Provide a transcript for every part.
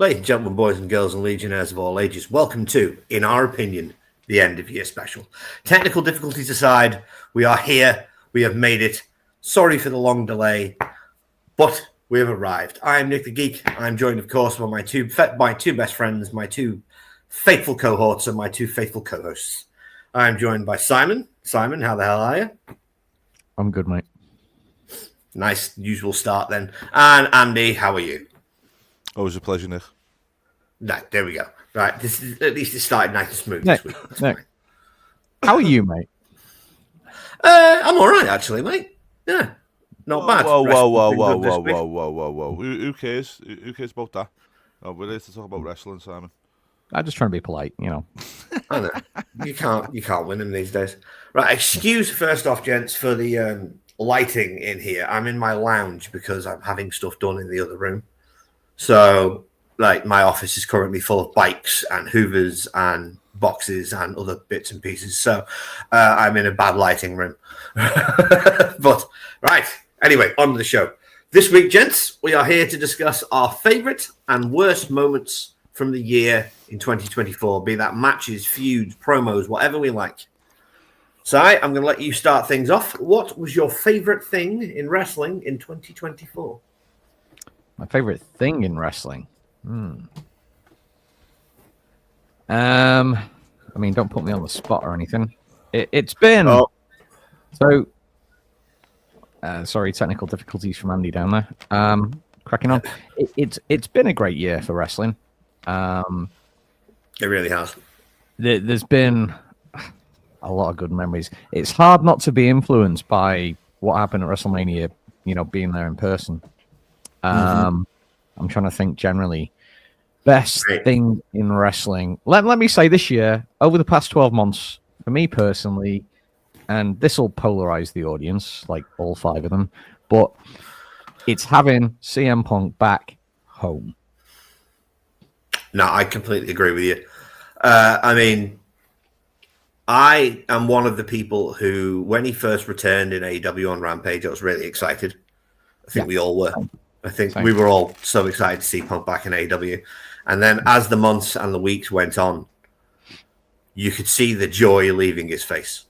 Ladies and gentlemen, boys and girls, and legionnaires of all ages, welcome to, in our opinion, the end of year special. Technical difficulties aside, we are here. We have made it. Sorry for the long delay, but we have arrived. I'm Nick the Geek. I'm joined, of course, by my two best friends, my two faithful cohorts, and my two faithful co-hosts. I'm joined by Simon. Simon, how the hell are you? I'm good, mate. Nice, usual start then. And Andy, how are you? Always a pleasure, Nick. Right, there we go. Right, this is at least it started nice and smooth this week. Nick, how are you, mate? I'm all right, actually, mate. Yeah, not bad. Whoa. Who cares? Who cares about that? Oh, we're here to talk about wrestling, Simon. I'm just trying to be polite, you know. I know. You can't win them these days. Right, excuse first off, gents, for the lighting in here. I'm in my lounge because I'm having stuff done in the other room. So, like, my office is currently full of bikes and hoovers and boxes and other bits and pieces. So, I'm in a bad lighting room. But, right. Anyway, on to the show. This week, gents, we are here to discuss our favourite and worst moments from the year in 2024, be that matches, feuds, promos, whatever we like. So, I'm going to let you start things off. What was your favourite thing in wrestling in 2024? My favorite thing in wrestling. I mean, don't put me on the spot or anything. It's been sorry, technical difficulties from Andy down there. Cracking on. It's been a great year for wrestling. It really has. There's been a lot of good memories. It's hard not to be influenced by what happened at WrestleMania. You know, being there in person. I'm trying to think generally. Best thing in wrestling. Let me say this year, over the past 12 months, for me personally, and this will polarize the audience, like all five of them, but it's having CM Punk back home. No, I completely agree with you. I mean, I am one of the people who, when he first returned in AEW on Rampage, I was really excited. I think we all were. I think we were all so excited to see Punk back in AEW. And then as the months and the weeks went on, you could see the joy leaving his face.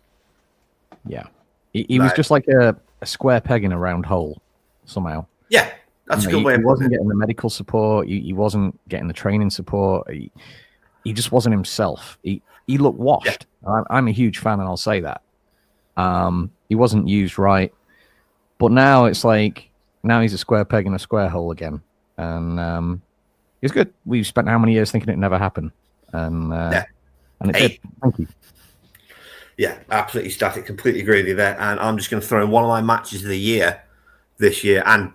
Yeah. He was just like a square peg in a round hole somehow. Yeah, that's a good way of putting it. He wasn't getting the medical support. He wasn't getting the training support. He just wasn't himself. He looked washed. Yeah. I'm a huge fan, and I'll say that. He wasn't used right. But now it's like, now he's a square peg in a square hole again. And it's good. We've spent how many years thinking it never happened? And it did. Thank you. Yeah, absolutely static. Completely agree with you there. And I'm just going to throw in one of my matches of the year this year, and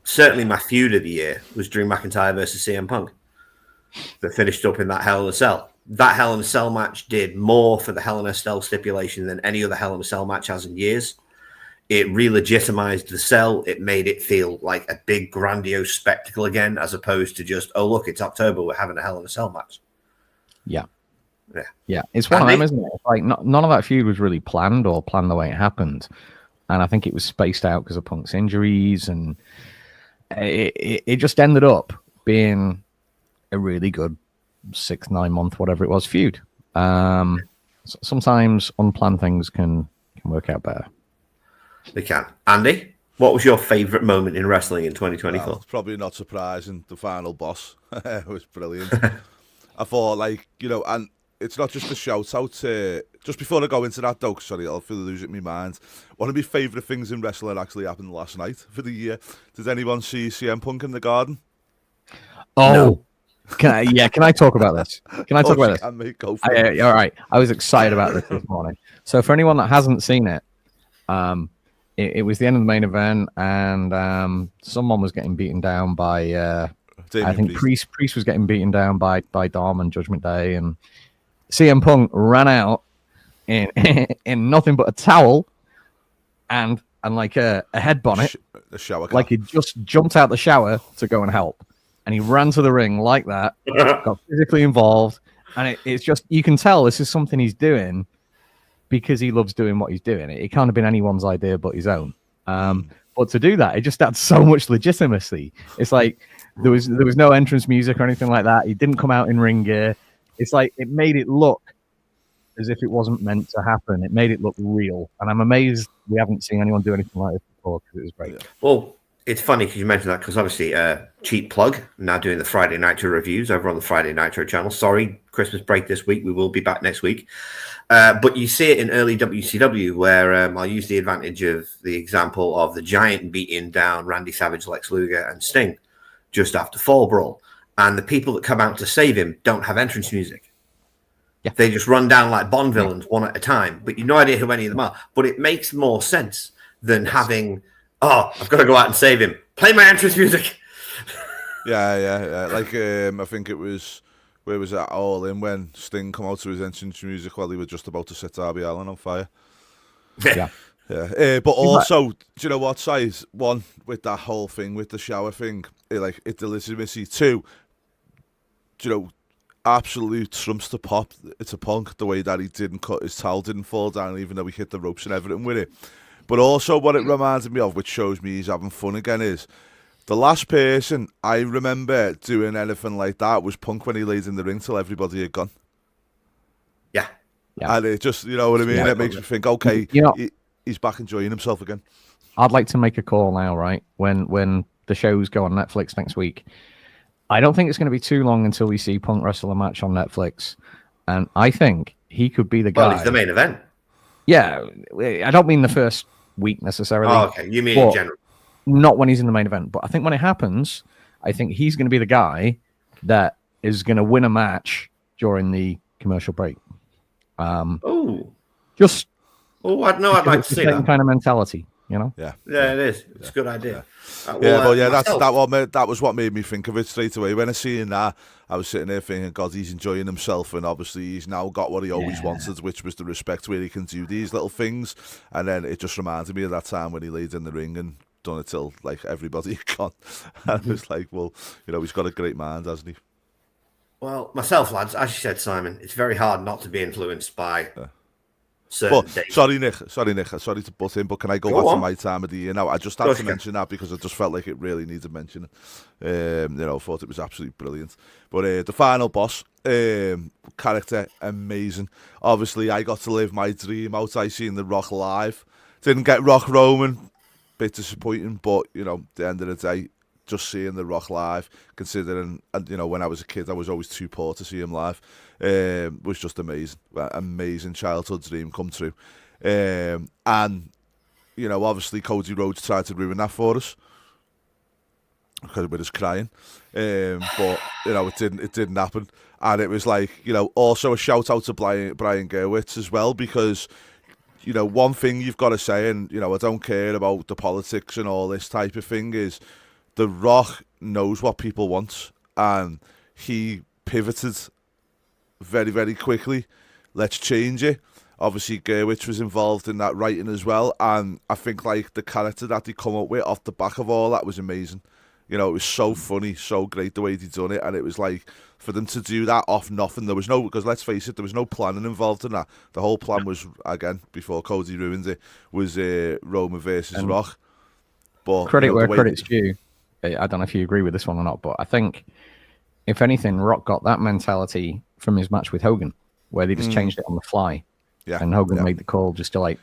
certainly my feud of the year, was Drew McIntyre versus CM Punk that finished up in that Hell in a Cell. That Hell in a Cell match did more for the Hell in a Cell stipulation than any other Hell in a Cell match has in years. It re-legitimized the cell. It made it feel like a big, grandiose spectacle again, as opposed to just, oh, look, it's October, we're having a Hell in a Cell match. Yeah. It's one of them, isn't it? It's like none of that feud was really planned or planned the way it happened. And I think it was spaced out because of Punk's injuries. And it just ended up being a really good 6-9 month, whatever it was, feud. Sometimes unplanned things can work out better. They can. Andy, what was your favourite moment in wrestling in 2024? Well, it's probably not surprising. The final boss. It was brilliant. I thought, like, you know, and it's not just a shout out. Just before I go into that, though, sorry, I'll feel losing my mind. One of my favourite things in wrestling actually happened last night for the year. Did anyone see CM Punk in the Garden? Oh, no. Can I talk about this? Can I talk about this? Mate, go for it. All right. I was excited about this morning. So for anyone that hasn't seen it, it was the end of the main event, and someone was getting beaten down by I think Priest was getting beaten down by Dom and Judgment Day, and CM Punk ran out in in nothing but a towel and like a head bonnet, a shower cap. Like he just jumped out the shower to go and help, and he ran to the ring like that, got physically involved, and it's just, you can tell this is something he's doing because he loves doing what he's doing. It can't have been anyone's idea but his own. But to do that, it just adds so much legitimacy. It's like, There was no entrance music or anything like that. He didn't come out in ring gear. It's like it made it look as if it wasn't meant to happen. It made it look real, and I'm amazed we haven't seen anyone do anything like this before because it was great. Yeah. Well, it's funny because you mentioned that because obviously, cheap plug, now doing the Friday Nitro reviews over on the Friday Nitro channel. Sorry, Christmas break this week. We will be back next week. But you see it in early WCW where I'll use the advantage of the example of the Giant beating down Randy Savage, Lex Luger, and Sting just after Fall Brawl. And the people that come out to save him don't have entrance music. Yeah. They just run down like Bond villains one at a time, but you've no idea who any of them are. But it makes more sense than having, I've got to go out and save him. Play my entrance music. Yeah. Like, I think it was, where was that All In when Sting come out to his entrance music while he was just about to set Darby Allin on fire. Yeah. Yeah, but also, do you know what, size? One, with that whole thing, with the shower thing, it the legitimacy. Two, do you know, absolute trumps to pop. It's a Punk, the way that he didn't cut his towel, didn't fall down, even though he hit the ropes and everything with it. But also what it reminded me of, which shows me he's having fun again, is the last person I remember doing anything like that was Punk when he laid in the ring till everybody had gone. Yeah. And it just, you know what I mean? It makes me think, okay, he's back enjoying himself again. I'd like to make a call now, right? When the shows go on Netflix next week. I don't think it's going to be too long until we see Punk wrestle a match on Netflix. And I think he could be the guy. Well, he's the main event. Yeah. I don't mean the first week necessarily. Oh, okay. You mean in general. Not when he's in the main event. But I think when it happens, I think he's going to be the guy that is going to win a match during the commercial break. I'd like to see that kind of mentality, you know. Yeah, it is. It's a good idea. That was what made me think of it straight away. When I seen that, I was sitting there thinking, God, he's enjoying himself, and obviously he's now got what he always wanted, which was the respect where he can do these little things. And then it just reminded me of that time when he laid in the ring and done it till like everybody had gone. And I was like, well, you know, he's got a great mind, hasn't he? Well, myself, lads, as you said, Simon, it's very hard not to be influenced by certain days. Sorry, Nick, sorry to butt in, but can I go back to my time of the year now? I just had to mention that because I just felt like it really needed mentioning. You know, thought it was absolutely brilliant. But the final boss, character, amazing. Obviously, I got to live my dream out. I seen The Rock live. Didn't get Rock Roman. Bit disappointing, but, you know, at the end of the day, just seeing The Rock live, considering, and you know, when I was a kid, I was always too poor to see him live, was just amazing. Amazing childhood dream come true. And, you know, obviously Cody Rhodes tried to ruin that for us because with his crying. But, you know, it didn't happen. And it was like, you know, also a shout out to Brian Gewirtz as well, because, you know, one thing you've got to say, and, you know, I don't care about the politics and all this type of thing, is The Rock knows what people want, and he pivoted very, very quickly. Let's change it. Obviously, Gewirtz was involved in that writing as well, and I think like the character that they come up with off the back of all that was amazing. You know, it was so funny, so great the way they done it, and it was like, for them to do that off nothing, there was no, because let's face it, there was no planning involved in that. The whole plan was, again, before Cody ruined it, was Roman versus Rock. But credit where credit's due. I don't know if you agree with this one or not, but I think, if anything, Rock got that mentality from his match with Hogan, where they just changed it on the fly. Yeah. And Hogan made the call just to like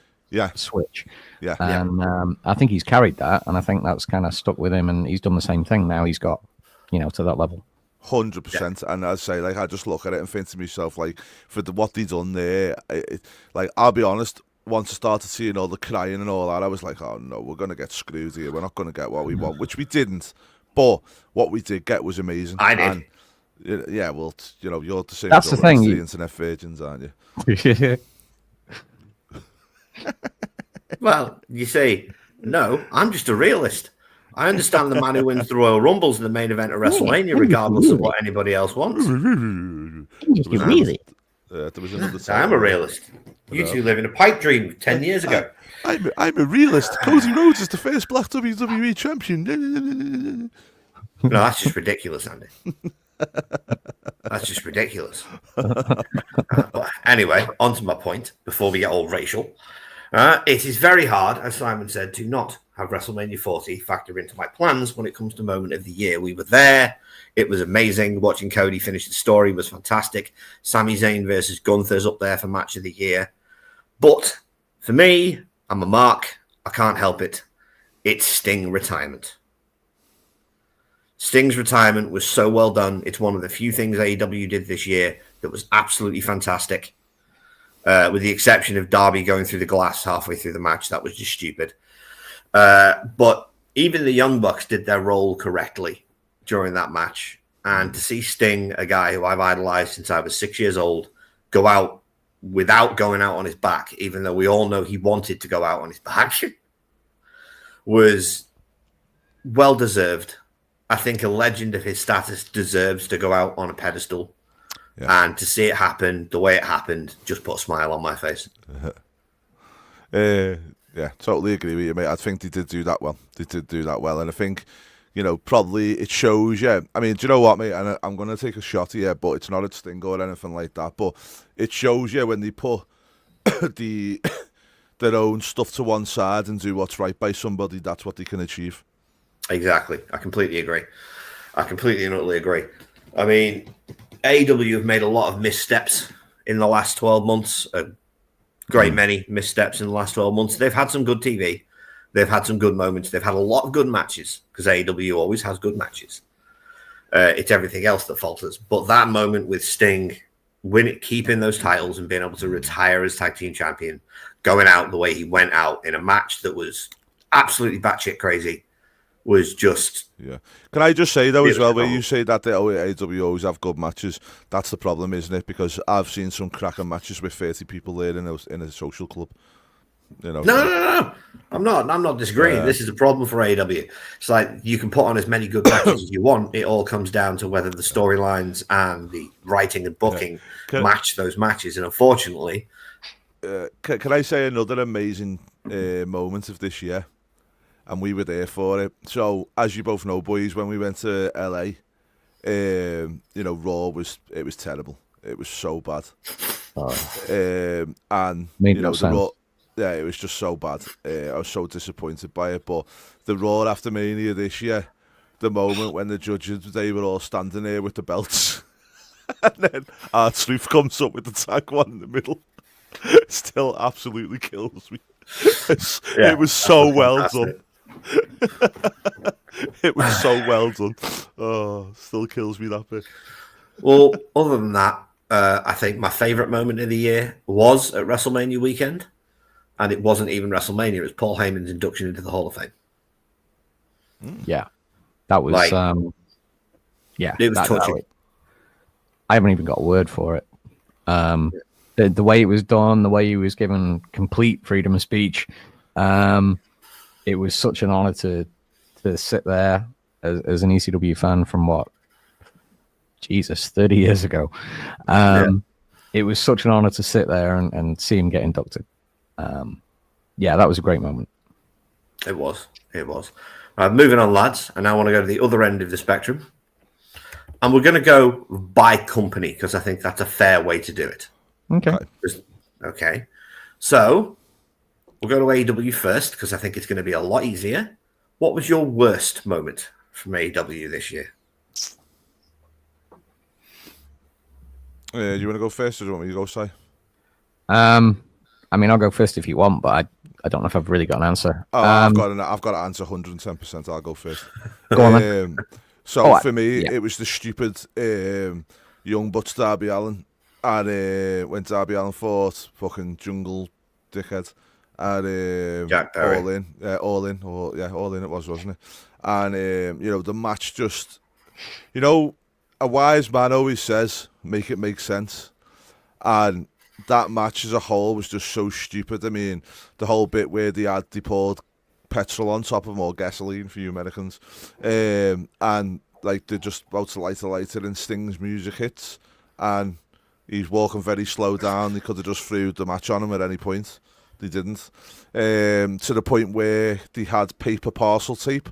switch. Yeah. And I think he's carried that, and I think that's kind of stuck with him, and he's done the same thing now. He's got, you know, to that level. 100%. And I say, like, I just look at it and think to myself, like, for what they done there, like, I'll be honest, once I started seeing all the crying and all that, I was like, oh no, we're going to get screwed here. We're not going to get what we want, which we didn't. But what we did get was amazing. I did. And, yeah, well, you know, you're the same. That's the thing. The internet virgins, aren't you? Well, you say, no, I'm just a realist. I understand the man who wins the Royal Rumbles in the main event of WrestleMania, regardless of what anybody else wants. Really? There was another time. I'm a realist. You two live in a pipe dream 10 years ago. I'm a realist. Cody Rhodes is the first black WWE champion. No, that's just ridiculous, Andy. That's just ridiculous. But anyway, on to my point before we get all racial. It is very hard, as Simon said, to not have WrestleMania 40 factor into my plans when it comes to moment of the year. We were there. It was amazing. Watching Cody finish the story was fantastic. Sami Zayn versus Gunther's up there for match of the year. But for me, I'm a mark. I can't help it. It's Sting retirement. Sting's retirement was so well done. It's one of the few things AEW did this year that was absolutely fantastic. With the exception of Darby going through the glass halfway through the match. That was just stupid. But even the Young Bucks did their role correctly during that match. And to see Sting, a guy who I've idolized since I was 6 years old, go out without going out on his back, even though we all know he wanted to go out on his back, was well deserved. I think a legend of his status deserves to go out on a pedestal. Yeah. And to see it happen the way it happened just put a smile on my face. Yeah, totally agree with you, mate. I think they did do that well. And I think, probably it shows you. I mean, do you know what, mate? And I'm going to take a shot here, but it's not at Sting or anything like that. But it shows you when they put their own stuff to one side and do what's right by somebody, that's what they can achieve. Exactly. I completely agree. I completely and utterly agree. I mean, AEW have made a lot of missteps in the last 12 months. A great many missteps in the last 12 months. They've had some good TV. They've had some good moments. They've had a lot of good matches because AEW always has good matches. It's everything else that falters. But that moment with Sting, keeping those titles and being able to retire as tag team champion, going out the way he went out in a match that was absolutely batshit crazy, was just... Yeah. Can I just say, though, as well, where you say that the AEW always have good matches, that's the problem, isn't it? Because I've seen some cracking matches with 30 people there in a social club. No. I'm not disagreeing. This is a problem for AEW. It's like you can put on as many good matches as you want. It all comes down to whether the storylines and the writing and booking match those matches. And unfortunately... can I say another amazing moment of this year? And we were there for it. So, as you both know, boys, when we went to LA, Raw was terrible. It was so bad. And made no sense. Raw, it was just so bad. I was so disappointed by it. But the Raw after Mania this year, the moment when the judges, they were all standing there with the belts, and then R-Truth comes up with the tag one in the middle, still absolutely kills me. It was so well done. It was so well done. Oh, still kills me, that bit. Well, other than that, I think my favourite moment of the year was at WrestleMania weekend, and it wasn't even WrestleMania. It was Paul Heyman's induction into the Hall of Fame. Yeah, that was it was touching. I haven't even got a word for it. The way it was done, the way he was given complete freedom of speech. It was such an honor to sit there as an ECW fan from 30 years ago. It was such an honor to sit there and see him get inducted. That was a great moment. It was. Moving on, lads, and I want to go to the other end of the spectrum. And we're going to go by company because I think that's a fair way to do it. Okay. So... we'll go to AEW first because I think it's going to be a lot easier. What was your worst moment from AEW this year? Do you want to go first or do you want me to go, Si? I mean, I'll go first if you want, but I don't know if I've really got an answer. I've got an answer 110%. I'll go first. Go on then. For me, it was the stupid Young Bucks Darby Allin. And when Darby Allin fought fucking Jungle Dickhead. And Jack Perry. All in it was, wasn't it? And the match just, a wise man always says, make it make sense. And that match as a whole was just so stupid. I mean, the whole bit where they poured petrol on top of more gasoline for you Americans, and like they're just about to light a lighter and Sting's music hits, and he's walking very slow down. They could have just threw the match on him at any point. They didn't. To the point where they had paper parcel tape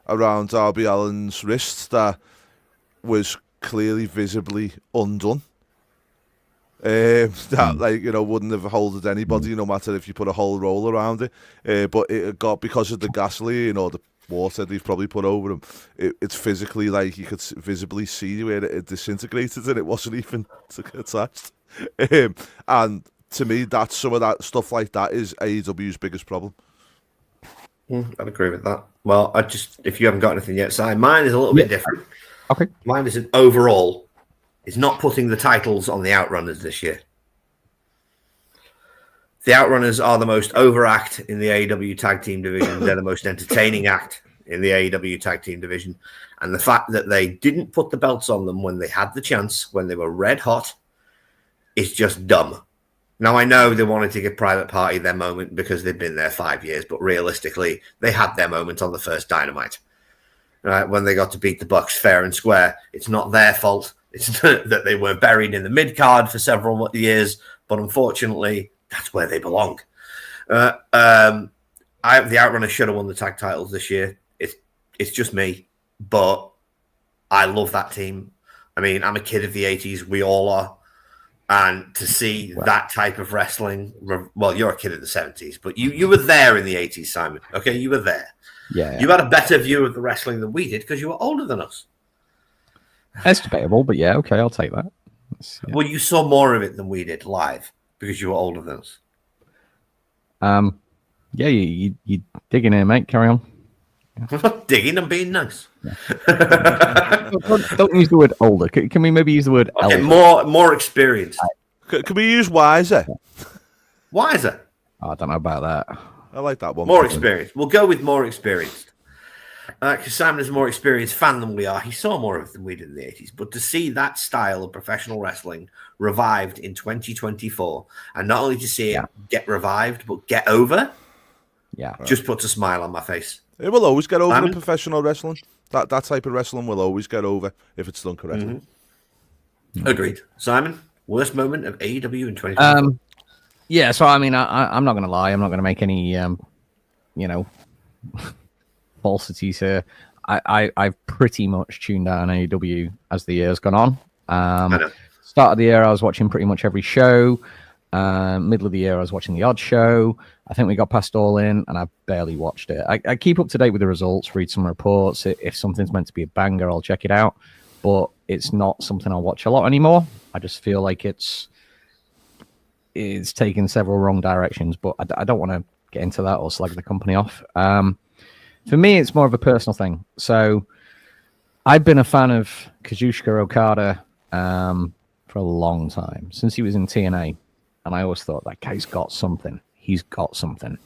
around Darby Allin's wrists that was clearly visibly undone. that wouldn't have holded anybody, no matter if you put a whole roll around it. But it got, because of the gasoline or the water they've probably put over them, it's physically like you could visibly see where it disintegrated and it wasn't even attached. And to me, that's some of that stuff like that is AEW's biggest problem. I'd agree with that. Well, if you haven't got anything yet, Si, mine is a little bit different. Okay. Mine is overall, is not putting the titles on the Outrunners this year. The Outrunners are the most over act in the AEW tag team division. They're the most entertaining act in the AEW tag team division. And the fact that they didn't put the belts on them when they had the chance, when they were red hot, is just dumb. Now, I know they wanted to give Private Party their moment because they've been there 5 years, but realistically, they had their moment on the first Dynamite. Right, when they got to beat the Bucks fair and square. It's not their fault. It's that they were buried in the mid-card for several years, but unfortunately, that's where they belong. The Outrunners should have won the tag titles this year. It's just me, but I love that team. I mean, I'm a kid of the 80s. We all are. And to see that type of wrestling, well, you're a kid of the 70s, but you were there in the 80s, Simon. Okay, you were there. Yeah. You had a better view of the wrestling than we did because you were older than us. That's debatable, but yeah, okay, I'll take that. Yeah. Well, you saw more of it than we did live because you were older than us. Yeah, you digging in, mate. Carry on. I'm not digging, I'm being nice. Yeah. don't use the word older. Can we maybe use the word elder? More experienced. Can we use wiser? Wiser. Oh, I don't know about that. I like that one. More experienced. We'll go with more experienced. Because Simon is a more experienced fan than we are. He saw more of it than we did in the 80s. But to see that style of professional wrestling revived in 2024, and not only to see it get revived, but get over, just puts a smile on my face. It will always get over in professional wrestling. That type of wrestling will always get over if it's done correctly. Mm-hmm. Agreed. Simon, worst moment of AEW in 2024? Yeah, so I mean, I'm not going to lie. I'm not going to make any, falsities here. I've pretty much tuned out on AEW as the year's gone on. Start of the year, I was watching pretty much every show. Middle of the year, I was watching the odd show. I think we got past All In, and I barely watched it. I keep up to date with the results, read some reports. If something's meant to be a banger, I'll check it out. But it's not something I watch a lot anymore. I just feel like it's taken several wrong directions. But I don't want to get into that or slag the company off. For me, it's more of a personal thing. So I've been a fan of Kazuchika Okada for a long time, since he was in TNA. And I always thought, that guy's got something. He's got something.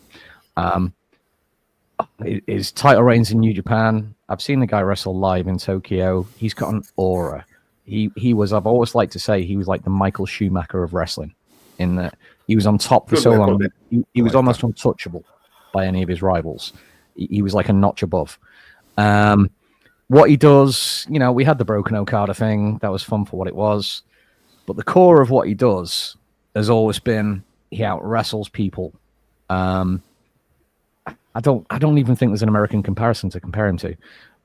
His title reigns in New Japan. I've seen the guy wrestle live in Tokyo. He's got an aura. He was, I've always liked to say, he was like the Michael Schumacher of wrestling, in that he was on top for so long. He was almost untouchable by any of his rivals. He was like a notch above. What he does, we had the Broken Okada thing. That was fun for what it was. But the core of what he does has always been he out wrestles people. I don't even think there's an American comparison to compare him to.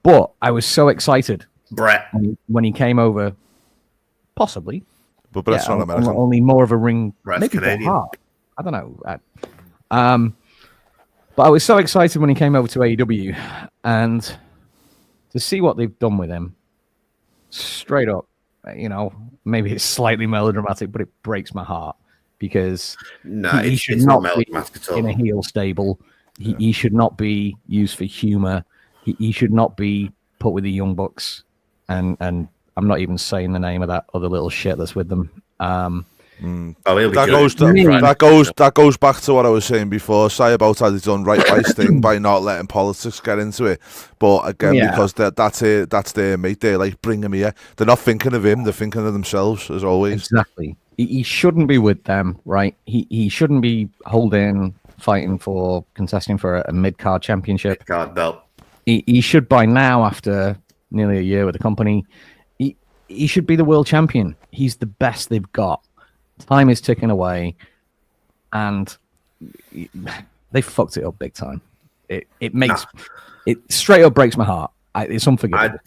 But I was so excited, Brett, when he came over. Possibly, but Brett's not American. Only more of a ring. Brett's maybe Canadian. I don't know. But I was so excited when he came over to AEW, and to see what they've done with him, straight up, maybe it's slightly melodramatic, but it breaks my heart, because he should not be in a heel stable. He should not be used for humor. He should not be put with the Young Bucks, and I'm not even saying the name of that other little shit that's with them. That goes back to what I was saying before, say about how they've done right by Sting by not letting politics get into it. But again, because that's their mate, they're like, bring him here. They're not thinking of him, they're thinking of themselves, as always. Exactly. He shouldn't be with them, right? He shouldn't be fighting for, contesting for a mid-card championship. Mid-card belt. He should, by now, after nearly a year with the company, he should be the world champion. He's the best they've got. Time is ticking away, and they fucked it up big time. It straight up breaks my heart. It's unforgivable.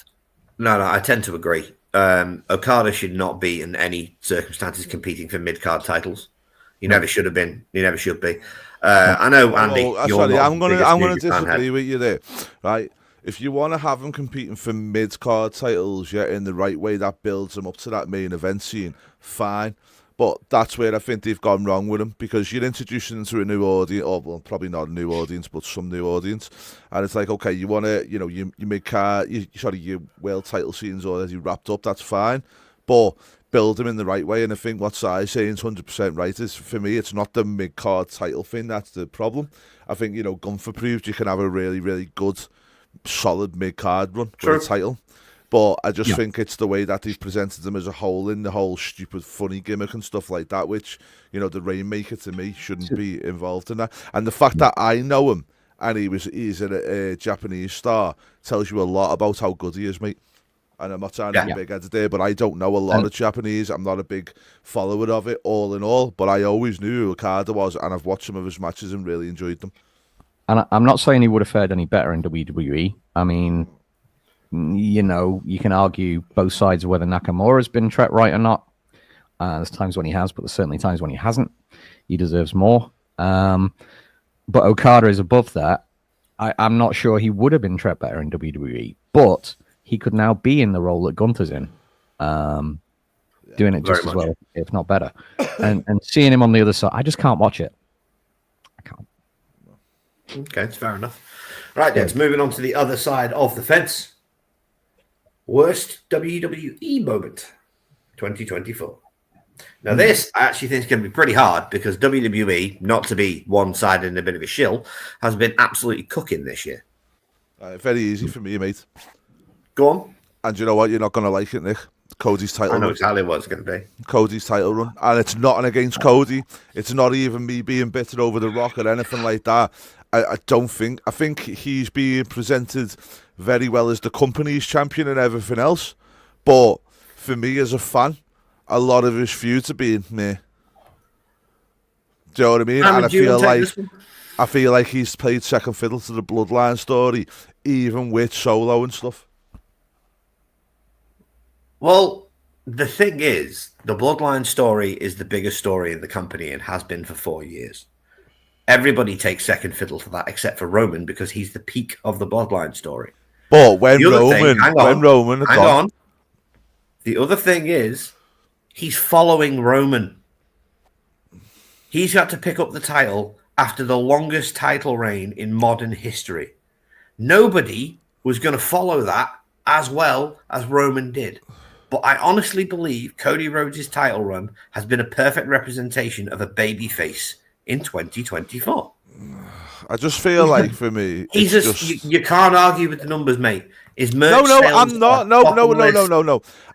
No, I tend to agree. Okada should not be in any circumstances competing for mid-card titles. He never should have been. He never should be. I know, Andy. Sorry, I'm gonna disagree with you there, right? If you want to have him competing for mid-card titles, in the right way, that builds him up to that main event scene, fine. But that's where I think they've gone wrong with him, because you're introducing him to a new audience, or well, probably not a new audience, but some new audience. And it's like, okay, you want to, you make your world title scenes already wrapped up, that's fine. But build him in the right way. And I think what Sai's saying is 100% right. Is for me, it's not the mid-card title thing that's the problem. I think, Gunther proved you can have a really, really good, solid mid-card run with a title. But I just think it's the way that he's presented them as a whole, in the whole stupid, funny gimmick and stuff like that, which, the Rainmaker to me shouldn't be involved in that. And the fact that I know him and he's a Japanese star tells you a lot about how good he is, mate. And I'm not trying to be big-headed there, but I don't know a lot of Japanese. I'm not a big follower of it, all in all. But I always knew who Okada was, and I've watched some of his matches and really enjoyed them. And I'm not saying he would have fared any better in WWE. I mean, you can argue both sides of whether Nakamura's been treated right or not. There's times when he has, but there's certainly times when he hasn't. He deserves more. But Okada is above that. I'm not sure he would have been treated better in WWE, but he could now be in the role that Gunther's in, doing it just as well, if not better. And seeing him on the other side, I just can't watch it. I can't. Okay, it's fair enough. Right, then, moving on to the other side of the fence. Worst WWE moment 2024. Now, this I actually think is going to be pretty hard, because WWE, not to be one-sided and a bit of a shill, has been absolutely cooking this year. Very easy for me, mate. Go on. And you know what? You're not going to like it, Nick. Cody's title run. I know exactly what it's going to be. Cody's title run. And it's not against Cody. It's not even me being bitter over The Rock or anything like that. I think he's being presented very well as the company's champion and everything else. But for me as a fan, a lot of his feuds are being meh. Do you know what I mean? And I feel like he's played second fiddle to the Bloodline story, even with Solo and stuff. Well, the thing is, the Bloodline story is the biggest story in the company and has been for 4 years. Everybody takes second fiddle to that except for Roman, because he's the peak of the Bloodline story. But when Roman, hang on. The other thing is, he's following Roman. He's got to pick up the title after the longest title reign in modern history. Nobody was going to follow that as well as Roman did. But I honestly believe Cody Rhodes' title run has been a perfect representation of a babyface in 2024. I just feel like, for me, you can't argue with the numbers, mate. His merch I'm not. No.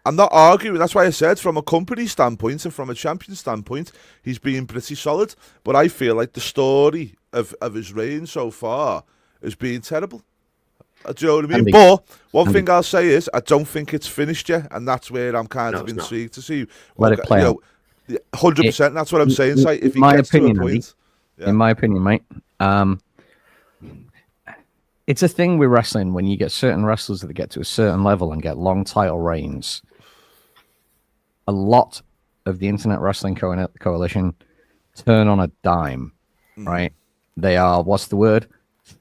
I'm not arguing. That's why I said, from a company standpoint and from a champion standpoint, he's been pretty solid. But I feel like the story of his reign so far has been terrible. Do you know what I mean? Andy, but one thing I'll say is, I don't think it's finished yet, and that's where I'm kind of intrigued to see. Let it play out. 100%. That's what I'm saying. So if he gets to a point, in my opinion, mate, it's a thing with wrestling when you get certain wrestlers that get to a certain level and get long title reigns. A lot of the Internet Wrestling Coalition turn on a dime, right? They are, what's the word?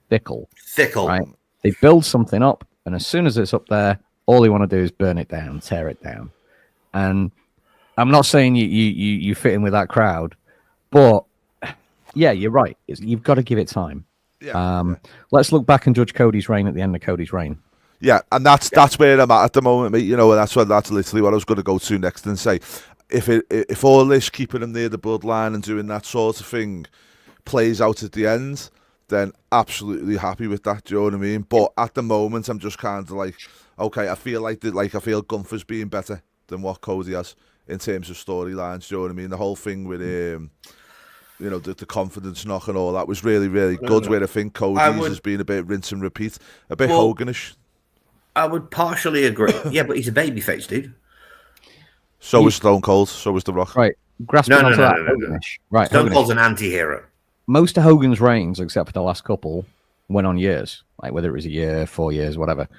Fickle. Right? They build something up, and as soon as it's up there, all they want to do is burn it down, tear it down. And I'm not saying you fit in with that crowd, but yeah, you're right. You've got to give it time. Let's look back and judge Cody's reign at the end of Cody's reign. Yeah, and that's where I'm at the moment, mate. And that's literally what I was going to go to next and say. If all this keeping him near the bloodline and doing that sort of thing plays out at the end, then absolutely happy with that. Do you know what I mean? But at the moment, I'm just kind of like, okay, I feel Gunther's being better than what Cody has in terms of storylines. Do you know what I mean? The whole thing with the confidence knock and all that was really, really good. Where I think Cody's has been a bit rinse and repeat, a bit Hoganish. I would partially agree. Yeah, but he's a babyface, dude. So is Stone Cold. So is The Rock. Right. Grasping onto that. Hoganish. Right. Stone Cold's an anti-hero. Most of Hogan's reigns, except for the last couple, went on years. Like whether it was a year, 4 years, whatever.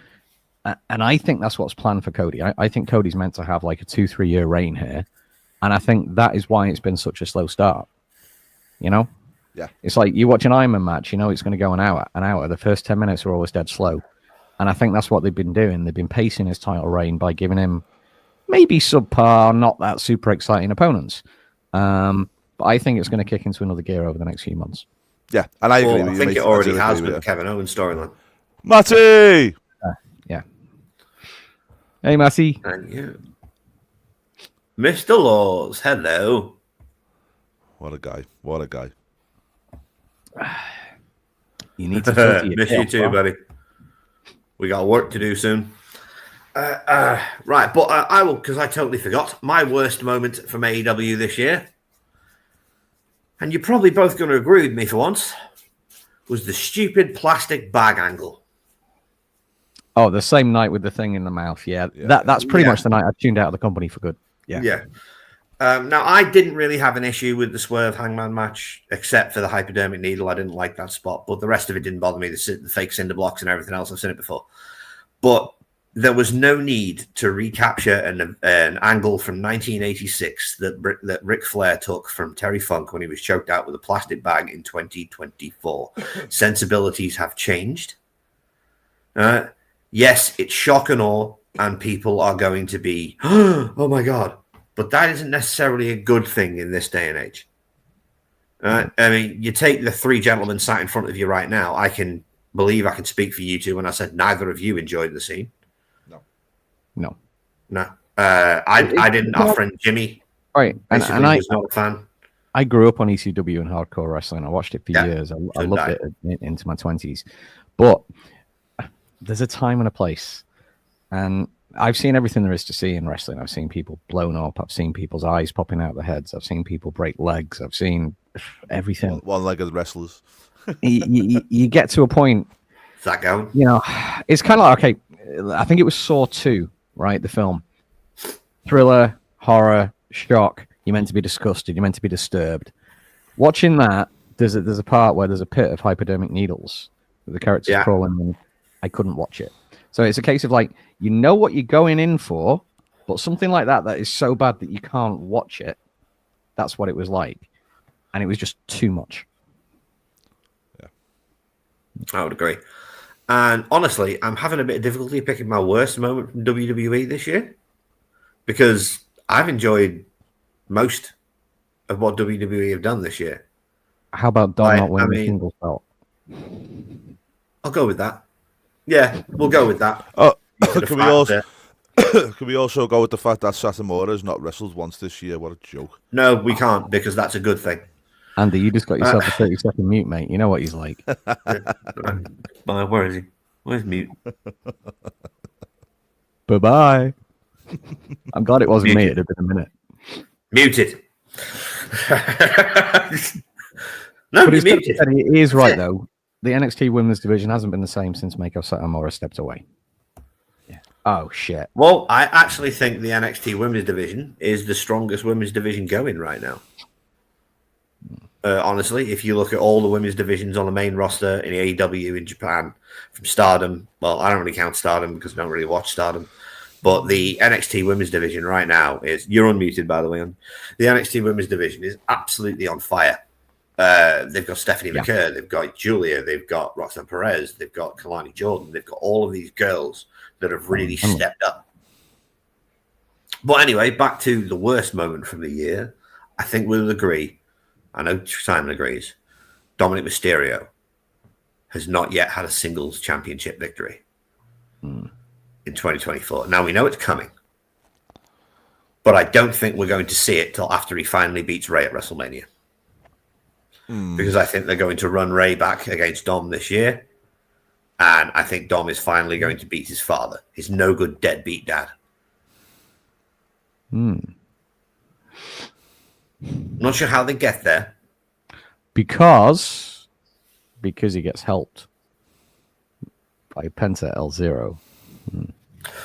And I think that's what's planned for Cody. I think Cody's meant to have like a 2-3 year reign here. And I think that is why it's been such a slow start. You know? Yeah. It's like you watch an Ironman match, you know it's going to go an hour. An hour. The first 10 minutes are always dead slow. And I think that's what they've been doing. They've been pacing his title reign by giving him maybe subpar, not that super exciting opponents. But I think it's going to kick into another gear over the next few months. Yeah, and I agree Well, with I you, think mate. it already do has agree with the with Kevin Owens storyline. you. Matty! Yeah. Hey, Matty. And you. Mr. Laws, hello. What a guy. What a guy. You need to filter your Miss you tail, too, bro. buddy. We got work to do soon. Right, but I will, because I totally forgot, my worst moment from AEW this year, and you're probably both going to agree with me for once, was the stupid plastic bag angle. Oh, the same night with the thing in the mouth. Yeah, that's pretty much the night I tuned out of the company for good. Yeah. Now, I didn't really have an issue with the Swerve Hangman match, except for the hypodermic needle. I didn't like that spot, but the rest of it didn't bother me. The fake cinder blocks and everything else, I've seen it before. But there was no need to recapture an angle from 1986 that Ric Flair took from Terry Funk when he was choked out with a plastic bag in 2024. Sensibilities have changed. Yes, it's shock and awe, and people are going to be, oh my God. But that isn't necessarily a good thing in this day and age. I mean, you take the three gentlemen sat in front of you right now. I can speak for you two when I said neither of you enjoyed the scene. No. I didn't. Our friend Jimmy, Right, and I was not a fan. I grew up on ECW and hardcore wrestling. I watched it for Yeah, years. I so loved did it into my 20s. But there's a time and a place. And I've seen everything there is to see in wrestling. I've seen people blown up. I've seen people's eyes popping out of their heads. I've seen people break legs. I've seen everything. One-legged wrestlers. you get to a point, Is that going? you know, it's kind of like, okay, I think it was Saw 2, right? The film. Thriller, horror, shock. You're meant to be disgusted. You're meant to be disturbed. Watching that, there's a part where there's a pit of hypodermic needles with the characters crawling in. I couldn't watch it. So it's a case of like, you know what you're going in for, but something like that is so bad that you can't watch it. That's what it was like. And it was just too much. Yeah. I would agree. And honestly, I'm having a bit of difficulty picking my worst moment from WWE this year because I've enjoyed most of what WWE have done this year. How about Dom not winning the singles belt? I'll go with that. Yeah, we'll go with that. Oh, can we also go with the fact that Satomura's not wrestled once this year? What a joke. No, we can't because that's a good thing. Andy, you just got yourself a 30-second mute, mate. You know what he's like. Where is he? Where's mute? Bye-bye. I'm glad it wasn't me. It'd have been a minute. Muted. No, But he's muted. he is right, though. The NXT women's division hasn't been the same since Meiko Satomura stepped away. Yeah. Oh, shit. Well, I actually think the NXT women's division is the strongest women's division going right now. Honestly, if you look at all the women's divisions on the main roster in AEW in Japan, from Stardom, well, I don't really count Stardom because I don't really watch Stardom, but the NXT women's division right now is, you're unmuted, by the way, the NXT women's division is absolutely on fire. They've got Stephanie McCurr, they've got Julia, they've got Roxanne Perez, they've got Kalani Jordan, they've got all of these girls that have really stepped up. But anyway, back to the worst moment from the year. I think we'll agree, I know Simon agrees, Dominic Mysterio has not yet had a singles championship victory in 2024. Now, we know it's coming, but I don't think we're going to see it till after he finally beats Ray at WrestleMania. Because I think they're going to run Ray back against Dom this year. And I think Dom is finally going to beat his father, his no good deadbeat dad. I'm not sure how they get there. Because he gets helped by Penta El-Zero.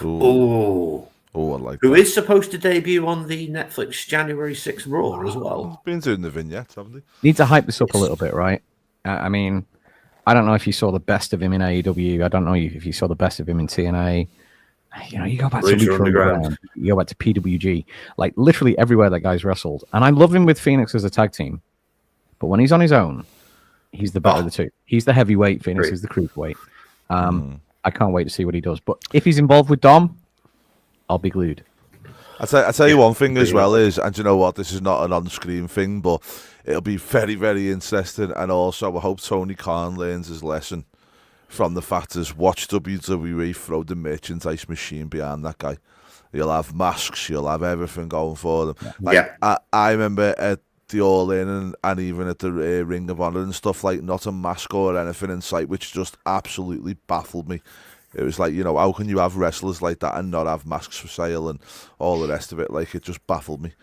Oh, I like who that. is supposed to debut on the Netflix January 6th Raw as well. Been doing the vignettes, haven't they? Need to hype this up a little bit, right? I mean, I don't know if you saw the best of him in AEW. I don't know if you saw the best of him in TNA. You go back to Lucha Lucha Underground. Underground, you go back to PWG, like literally everywhere that guy's wrestled. And I love him with Phoenix as a tag team, but when he's on his own, he's the better of the two. He's the heavyweight, Phoenix is the cruiserweight. I can't wait to see what he does. But if he's involved with Dom, I'll be glued. I tell you one thing as well is, and you know what, this is not an on-screen thing, but it'll be very, very interesting. And also, I hope Tony Khan learns his lesson from the fact is watch WWE throw the merchandise machine behind that guy. You'll have masks, you'll have everything going for them. I remember at the All In and even at the Ring of Honor and stuff, like not a mask or anything in sight, which just absolutely baffled me. It was like, how can you have wrestlers like that and not have masks for sale and all the rest of it? Like, it just baffled me.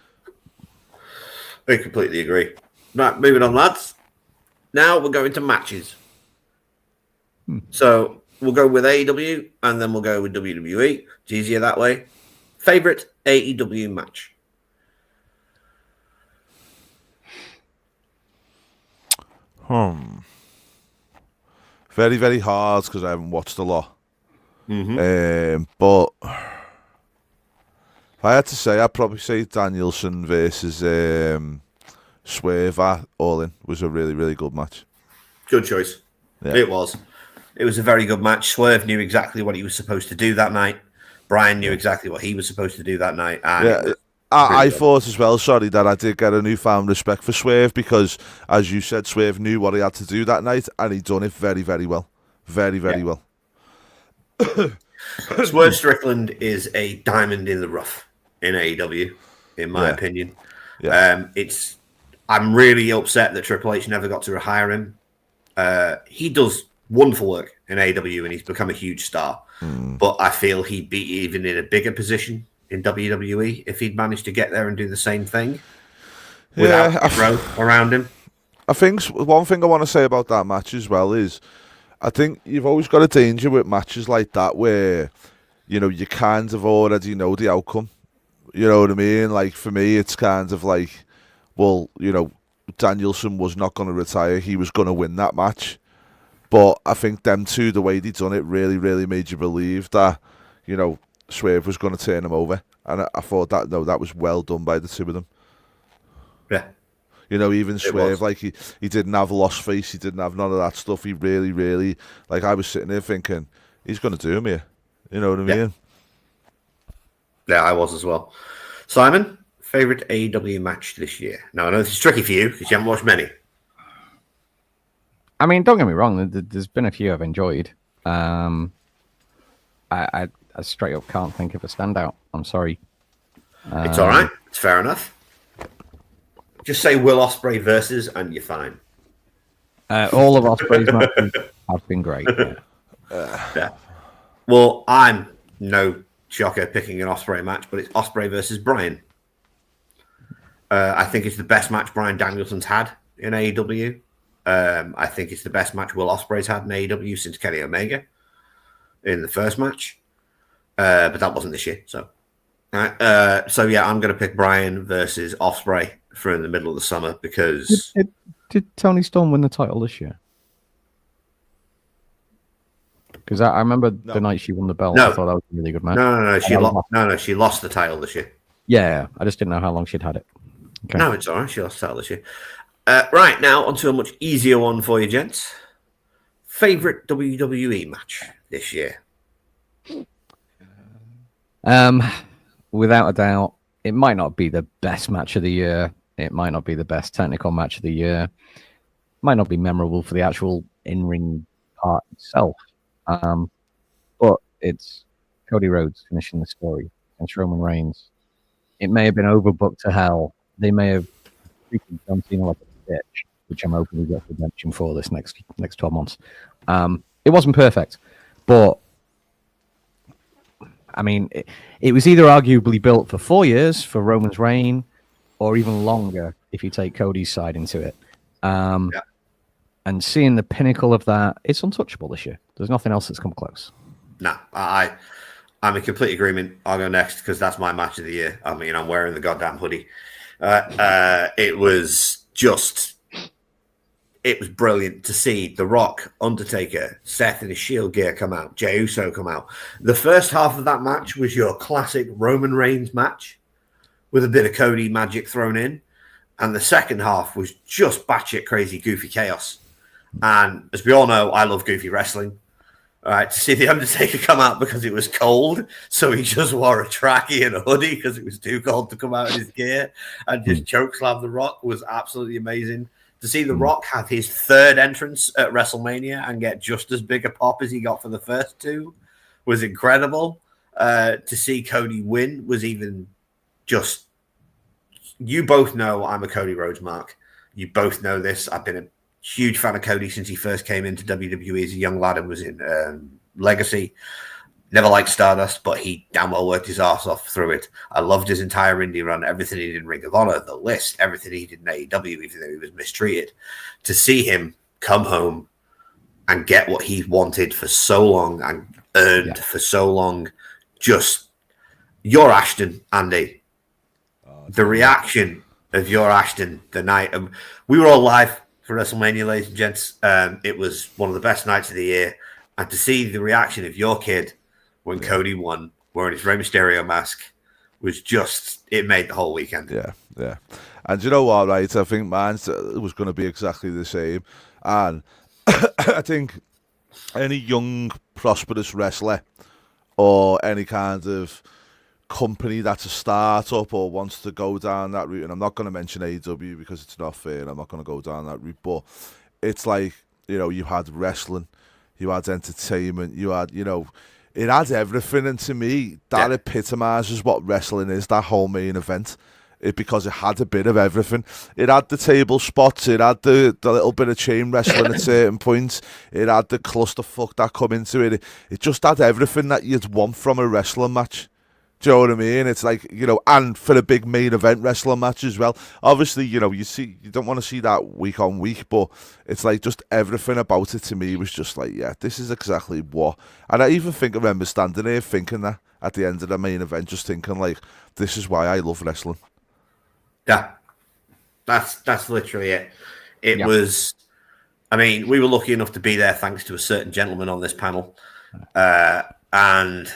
I completely agree. Right, moving on, lads. Now we're going to matches. So we'll go with AEW and then we'll go with WWE. It's easier that way. Favorite AEW match? Very, very hard because I haven't watched a lot. Mm-hmm. But if I had to say, I'd probably say Danielson versus Swerve at All In was a really, really good match. Good choice. Yeah. It was. It was a very good match. Swerve knew exactly what he was supposed to do that night. Brian knew exactly what he was supposed to do that night. And I thought as well, that I did get a newfound respect for Swerve because, as you said, Swerve knew what he had to do that night and he done it very, very well. Very, very well. Swerve Strickland is a diamond in the rough in AEW, in my opinion. Yeah. I'm really upset that Triple H never got to hire him. He does wonderful work in AEW and he's become a huge star. But I feel he'd be even in a bigger position in WWE if he'd managed to get there and do the same thing without growth around him. I think one thing I want to say about that match as well is I think you've always got a danger with matches like that where, you kind of already know the outcome. You know what I mean? Like, for me, it's kind of like, well, Danielson was not going to retire. He was going to win that match. But I think them two, the way they done it, really, really made you believe that, Swerve was going to turn him over. And I thought that was well done by the two of them. Yeah. Even Swerve, like he didn't have lost face, he didn't have none of that stuff. He really, really, like I was sitting there thinking, he's going to do him here. You know what I mean? Yeah, I was as well. Simon, favorite AEW match this year? Now, I know this is tricky for you because you haven't watched many. I mean, don't get me wrong. There's been a few I've enjoyed. I straight up can't think of a standout. I'm sorry. It's all right. It's fair enough. Just say Will Ospreay versus, and you're fine. All of Ospreay's matches have been great. Yeah. Well, I'm no shocker picking an Ospreay match, but it's Ospreay versus Bryan. I think it's the best match Bryan Danielson's had in AEW. I think it's the best match Will Ospreay's had in AEW since Kenny Omega in the first match. But that wasn't this year, so. So yeah, I'm going to pick Bryan versus Ospreay for in the middle of the summer because did Tony Storm win the title this year? Because I remember the night she won the belt. No. I thought that was a really good match. No. She lost the title this year. Yeah, I just didn't know how long she'd had it. Okay. No, it's all right. She lost the title this year. Right now, onto a much easier one for you, gents. Favorite WWE match this year? Without a doubt, it might not be the best match of the year. It might not be the best technical match of the year. Might not be memorable for the actual in-ring part itself. But it's Cody Rhodes finishing the story against Roman Reigns. It may have been overbooked to hell. They may have treated John Cena like a bitch, which I'm hoping we get redemption for this next 12 months. It wasn't perfect, but I mean, it was either arguably built for 4 years for Roman's reign, or even longer if you take Cody's side into it. And seeing the pinnacle of that, it's untouchable this year. There's nothing else that's come close. No, I'm in complete agreement. I'll go next because that's my match of the year. I mean, I'm wearing the goddamn hoodie. It was just it was brilliant to see The Rock, Undertaker, Seth in his Shield gear come out, Jey Uso come out. The first half of that match was your classic Roman Reigns match with a bit of Cody magic thrown in. And the second half was just batshit crazy, goofy chaos. And as we all know, I love goofy wrestling. All right, to see The Undertaker come out because it was cold, so he just wore a trackie and a hoodie because it was too cold to come out in his gear, and just chokeslam The Rock was absolutely amazing. To see The Rock have his third entrance at WrestleMania and get just as big a pop as he got for the first two was incredible. To see Cody win was even just... You both know I'm a Cody Rhodes mark. You both know this. I've been a huge fan of Cody since he first came into WWE as a young lad and was in Legacy. Never liked Stardust, but he damn well worked his ass off through it. I loved his entire indie run, everything he did in Ring of Honor, the list, everything he did in AEW, even though he was mistreated. To see him come home and get what he wanted for so long and earned for so long, just your Ashton, Andy. The reaction of your Ashton the night. We were all live for WrestleMania, ladies and gents. It was one of the best nights of the year. And to see the reaction of your kid when Cody won, wearing his Rey Mysterio mask, was just, it made the whole weekend. Yeah. And you know what, right? I think mine was going to be exactly the same. And I think any young, prosperous wrestler or any kind of company that's a startup or wants to go down that route, and I'm not going to mention AEW because it's not fair, and I'm not going to go down that route, but it's like, you know, you had wrestling, you had entertainment, you had, you know, it had everything, and to me, that epitomizes what wrestling is, that whole main event. Because it had a bit of everything. It had the table spots, it had the little bit of chain wrestling at certain points, it had the clusterfuck that come into it. It just had everything that you'd want from a wrestling match. Do you know what I mean? It's like, you know, and for a big main event wrestling match as well. Obviously, you know, you don't want to see that week on week, but it's like just everything about it to me was just like, yeah, this is exactly what. And I even think I remember standing there thinking that at the end of the main event, just thinking like, this is why I love wrestling. Yeah, that's literally it. It was, I mean, we were lucky enough to be there thanks to a certain gentleman on this panel. And